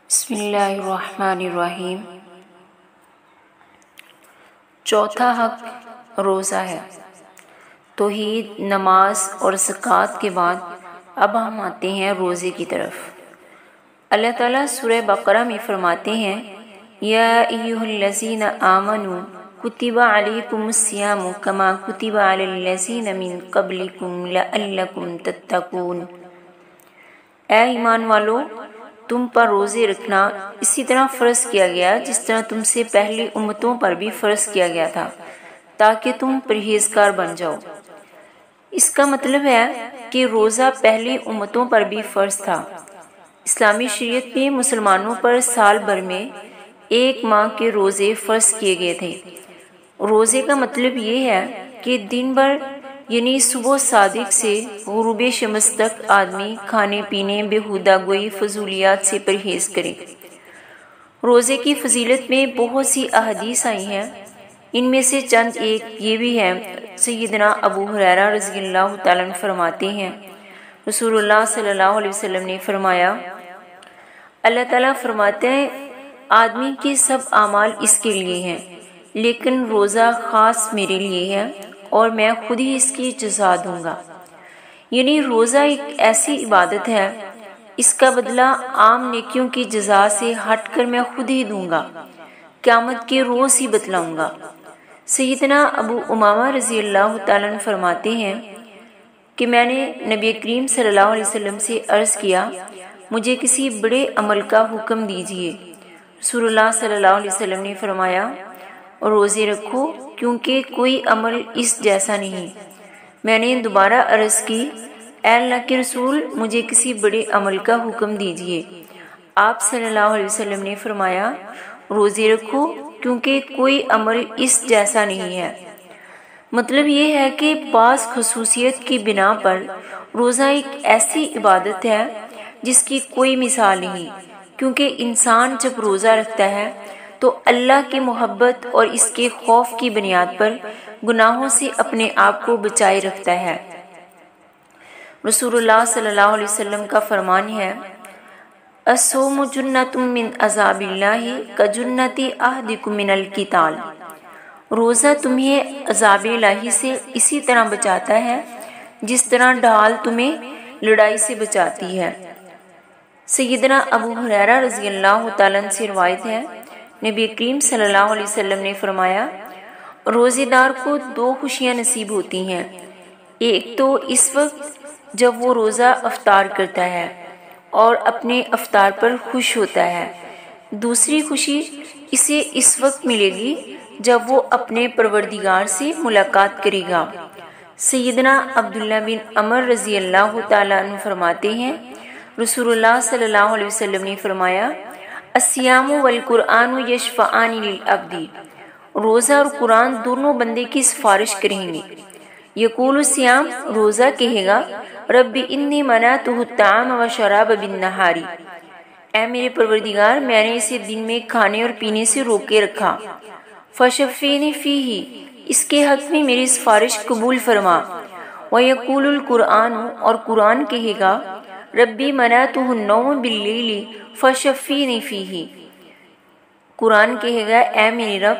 بسم اللہ الرحمن الرحیم۔ چوتھا حق روزہ ہے۔ توحید، نماز اور زکوٰۃ کے بعد اب ہم آتے ہیں روزے کی طرف۔ اللہ تعالیٰ سورہ بقرہ میں فرماتے ہیں یا ایھا الذین آمنوا کتب علیکم الصیام کما کتب علی الذین من قبلکم لعلکم تتقون۔ اے ایمان والو، تم پر روزے رکھنا اسی طرح فرض کیا گیا جس طرح تم سے پہلی امتوں پر بھی فرض کیا گیا تھا تاکہ تم پرہیزگار بن جاؤ۔ اس کا مطلب ہے کہ روزہ پہلی امتوں پر بھی فرض تھا۔ اسلامی شریعت میں مسلمانوں پر سال بھر میں 1 ماہ کے روزے فرض کیے گئے تھے۔ روزے کا مطلب یہ ہے کہ دن بھر یعنی صبح صادق سے غروب شمس تک آدمی کھانے پینے، بیہودہ گوئی، فضولیات سے پرہیز کرے۔ روزے کی فضیلت میں بہت سی احادیث آئی ہیں، ان میں سے چند ایک یہ بھی ہے۔ سیدنا ابو ہریرہ رضی اللہ تعالیٰ عنہ فرماتے ہیں رسول اللہ صلی اللہ علیہ وسلم نے فرمایا، اللہ تعالیٰ فرماتے ہیں آدمی کے سب اعمال اس کے لیے ہیں لیکن روزہ خاص میرے لیے ہے اور میں خود ہی اس کی جزا دوں گا۔ یعنی روزہ ایک ایسی عبادت ہے، اس کا بدلہ عام نیکیوں کی جزا سے ہٹ کر میں خود ہی دوں گا، قیامت کے روز ہی بتلاؤں گا۔ سیدنا ابو امامہ رضی اللہ تعالیٰ عنہ فرماتے ہیں کہ میں نے نبی کریم صلی اللہ علیہ وسلم سے عرض کیا مجھے کسی بڑے عمل کا حکم دیجیے۔ رسول اللہ صلی اللہ علیہ وسلم نے فرمایا روزے رکھو کیونکہ کوئی عمل اس جیسا نہیں۔ میں نے دوبارہ عرض کی اے اللہ کے رسول مجھے کسی بڑے عمل کا حکم دیجیے۔ آپ صلی اللہ علیہ وسلم نے فرمایا روزے رکھو کیونکہ کوئی عمل اس جیسا نہیں ہے۔ مطلب یہ ہے کہ بعض خصوصیت کی بنا پر روزہ ایک ایسی عبادت ہے جس کی کوئی مثال نہیں، کیونکہ انسان جب روزہ رکھتا ہے تو اللہ کی محبت اور اس کے خوف کی بنیاد پر گناہوں سے اپنے آپ کو بچائے رکھتا ہے۔ رسول اللہ صلی اللہ علیہ وسلم کا فرمان ہے الصوم جنۃ من عذاب اللہ کجنۃ احدکم من القتال۔ روزہ تمہیں عذاب الہی سے اسی طرح بچاتا ہے جس طرح ڈھال تمہیں لڑائی سے بچاتی ہے۔ سیدنا ابو ہریرہ رضی اللہ تعالیٰ عنہ سے روایت ہے نبی کریم صلی اللہ علیہ وسلم نے فرمایا روزے دار کو 2 خوشیاں نصیب ہوتی ہیں، ایک تو اس وقت جب وہ روزہ افطار کرتا ہے اور اپنے افطار پر خوش ہوتا ہے، دوسری خوشی اسے اس وقت ملے گی جب وہ اپنے پروردگار سے ملاقات کرے گا۔ سیدنا عبداللہ بن عمر رضی اللہ تعالیٰ عنہ فرماتے ہیں رسول اللہ صلی اللہ علیہ وسلم نے فرمایا الصیام والقرآن یشفعان للعبد۔ روزہ اور قرآن دونوں بندے کی سفارش کریں گے۔ یقول الصیام، روزہ کہے گا رب انی منعتہ الطعام والشراب بالنہار، اے میرے پروردگار میں نے اسے دن میں کھانے اور پینے سے روکے رکھا، فشفینی فیہ، اس کے حق میں میری سفارش قبول فرما۔ ویقول القرآن، اور قرآن کہے گا ربی منعتہ النوم باللیل فشفینی فیہ، قرآن کہے گا اے میرے رب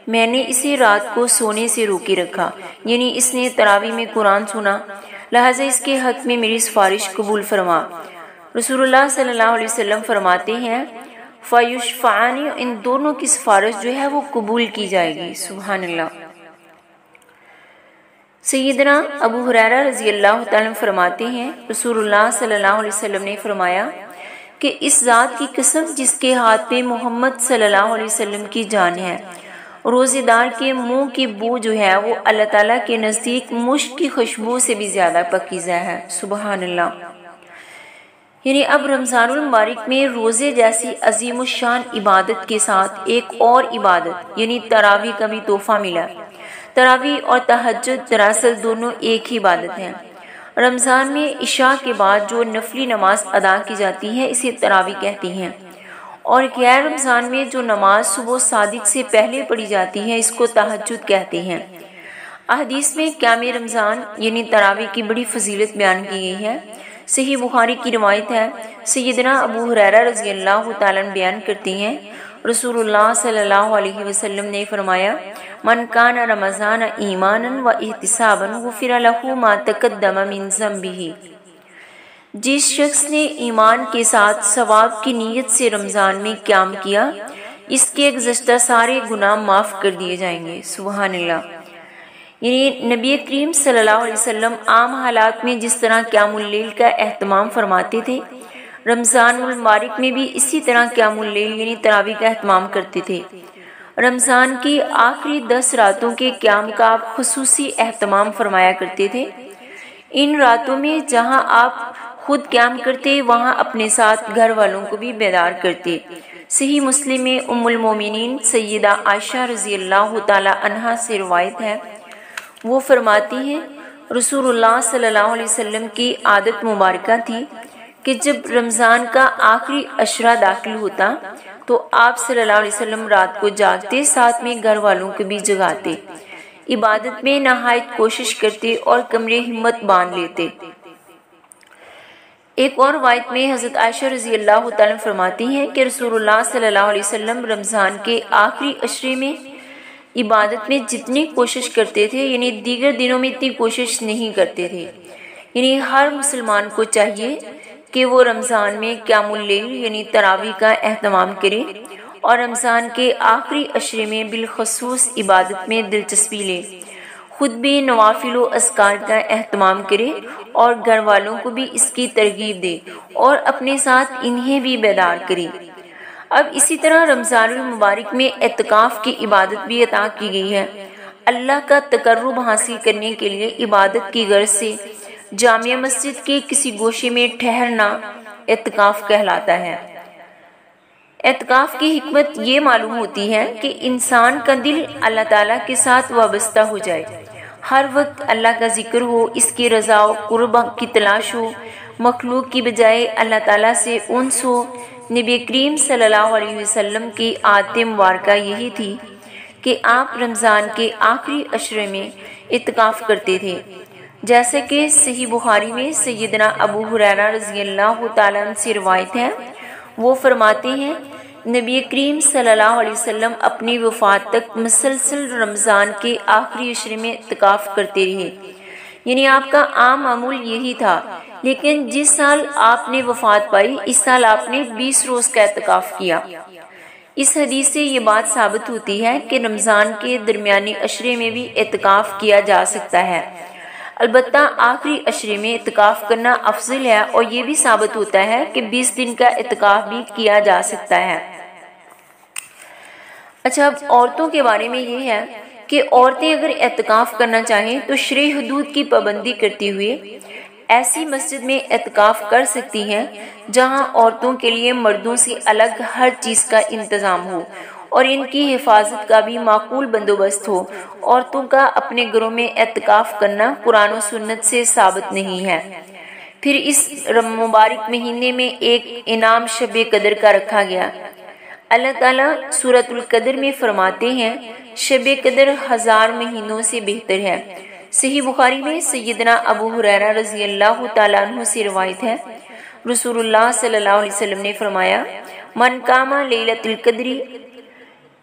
میں نے اسے رات کو سونے سے روکے رکھا، یعنی اس نے تراویح میں قرآن سنا لہٰذا اس کے حق میں میری سفارش قبول فرما۔ رسول اللہ صلی اللہ علیہ وسلم فرماتے ہیں فیشفعان، ان دونوں کی سفارش جو ہے وہ قبول کی جائے گی۔ سبحان اللہ۔ سیدنا ابو ہریرہ رضی اللہ تعالیٰ عنہ فرماتے ہیں رسول اللہ صلی اللہ علیہ وسلم نے فرمایا کہ اس ذات کی قسم جس کے ہاتھ پہ محمد صلی اللہ علیہ وسلم کی جان ہے، روزے دار کے منہ کی بو جو ہے وہ اللہ تعالیٰ کے نزدیک مشک کی خوشبو سے بھی زیادہ پاکیزہ ہے۔ سبحان اللہ۔ یعنی اب رمضان المبارک میں روزے جیسی عظیم الشان عبادت کے ساتھ ایک اور عبادت یعنی تراویح کا بھی تحفہ ملا۔ تراویح اور تہجد دراصل دونوں ایک ہی عبادت ہیں۔ رمضان میں عشاء کے بعد جو نفلی نماز ادا کی جاتی ہے اسے تراویح کہتی ہیں، اور غیر رمضان میں جو نماز صبح صادق سے پہلے پڑھی جاتی ہے اس کو تہجد کہتے ہیں۔ احادیث میں قیام رمضان یعنی تراویح کی بڑی فضیلت بیان کی گئی ہے۔ صحیح بخاری کی روایت ہے، سیدنا ابو ہریرہ رضی اللہ تعالیٰ عنہ بیان کرتے ہیں، رسول اللہ صلی اللہ علیہ وسلم نے فرمایا، من کان رمضان ایمانا و احتسابا غفر لہ ما تقدم من ذنبہ، جس شخص نے ایمان کے ساتھ ثواب کی نیت سے رمضان میں قیام کیا، اس کے گزشتہ سارے گناہ معاف کر دیے جائیں گے۔ سبحان اللہ۔ یعنی نبی کریم صلی اللہ علیہ وسلم عام حالات میں جس طرح قیام اللیل کا اہتمام فرماتے تھے، رمضان المبارک میں بھی اسی طرح قیام اللیل یعنی تراویح کا اہتمام کرتے تھے۔ رمضان کی آخری 10 راتوں کے قیام کا آپ خصوصی اہتمام فرمایا کرتے تھے۔ ان راتوں میں جہاں آپ خود قیام کرتے، وہاں اپنے ساتھ گھر والوں کو بھی بیدار کرتے۔ صحیح مسلم میں ام المومنین سیدہ عائشہ رضی اللہ تعالی عنہا سے روایت ہے، وہ فرماتی ہیں، رسول اللہ صلی اللہ علیہ وسلم کی عادت مبارکہ تھی کہ جب رمضان کا آخری عشرہ داخل ہوتا تو آپ صلی اللہ علیہ وسلم رات کو جاگتے، ساتھ میں گھر والوں کو بھی جگاتے، عبادت میں نہایت کوشش کرتے اور کمرے ہمت باندھ لیتے۔ ایک اور روایت میں حضرت عائشہ رضی اللہ تعالیٰ فرماتی ہیں کہ رسول اللہ صلی اللہ علیہ وسلم رمضان کے آخری عشرے میں عبادت میں جتنی کوشش کرتے تھے، یعنی دیگر دنوں میں اتنی کوشش نہیں کرتے تھے۔ یعنی ہر مسلمان کو چاہیے کہ وہ رمضان میں قیام اللیل یعنی تراویح کا اہتمام کرے اور رمضان کے آخری عشرے میں بالخصوص عبادت میں دلچسپی لے، خود بھی نوافل و اذکار کا اہتمام کرے اور گھر والوں کو بھی اس کی ترغیب دے اور اپنے ساتھ انہیں بھی بیدار کرے۔ اب اسی طرح رمضان المبارک میں اعتکاف کی عبادت بھی عطا کی گئی ہے۔ اللہ کا تقرب حاصل کرنے کے لیے عبادت کی غرض سے جامع مسجد کے کسی گوشے میں ٹھہرنا اعتکاف کہلاتا ہے۔ اعتکاف کی حکمت یہ معلوم ہوتی ہے کہ انسان کا دل اللہ تعالیٰ کے ساتھ وابستہ ہو جائے، ہر وقت اللہ کا ذکر ہو، اس کی رضا و قرب کی تلاش ہو، مخلوق کی بجائے اللہ تعالیٰ سے انس ہو۔ نبی کریم صلی اللہ علیہ وسلم کی عادت مبارکہ یہی تھی کہ آپ رمضان کے آخری عشرے میں اعتکاف کرتے تھے، جیسے کہ صحیح بخاری میں سیدنا ابو ہریرہ رضی اللہ تعالیٰ عنہ سے روایت ہے، وہ فرماتے ہیں، نبی کریم صلی اللہ علیہ وسلم اپنی وفات تک مسلسل رمضان کے آخری عشرے میں اعتکاف کرتے رہے، یعنی آپ کا عام معمول یہی تھا۔ لیکن جس سال آپ نے وفات پائی، اس سال آپ نے 20 روز کا اعتکاف کیا۔ اس حدیث سے یہ بات ثابت ہوتی ہے کہ رمضان کے درمیانی عشرے میں بھی اعتکاف کیا جا سکتا ہے، البتہ آخری عشرے میں اعتکاف کرنا افضل ہے، اور یہ بھی ثابت ہوتا ہے کہ 20 دن کا اعتکاف بھی کیا جا سکتا ہے۔ اچھا، اب عورتوں کے بارے میں یہ ہے کہ عورتیں اگر اعتکاف کرنا چاہیں تو شرعی حدود کی پابندی کرتے ہوئے ایسی مسجد میں اعتکاف کر سکتی ہیں جہاں عورتوں کے لیے مردوں سے الگ ہر چیز کا انتظام ہو اور ان کی حفاظت کا بھی معقول بندوبست ہو۔ عورتوں کا اپنے گھروں میں اعتکاف کرنا قرآن و سنت سے ثابت نہیں ہے۔ پھر اس مبارک مہینے میں ایک انعام شب قدر کا رکھا گیا۔ اللہ تعالیٰ سورۃ القدر میں فرماتے ہیں، شب قدر 1000 مہینوں سے بہتر ہے۔ صحیح بخاری میں سیدنا ابو ہریرہ رضی اللہ تعالیٰ عنہ سے روایت ہے، رسول اللہ صلی اللہ علیہ وسلم نے فرمایا، من قام لیلۃ القدر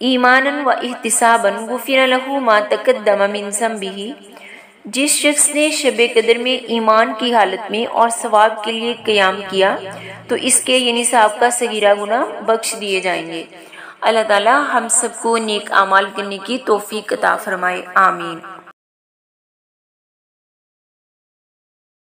ایمانا و احتسابا غفر لہ ما تقدم من ذنبہ، جس شخص نے شب قدر میں ایمان کی حالت میں اور ثواب کے لیے قیام کیا تو اس کے یعنی صاحب کا صغیرہ گناہ بخش دیے جائیں گے۔ اللہ تعالی ہم سب کو نیک اعمال کرنے کی توفیق عطا فرمائے، آمین۔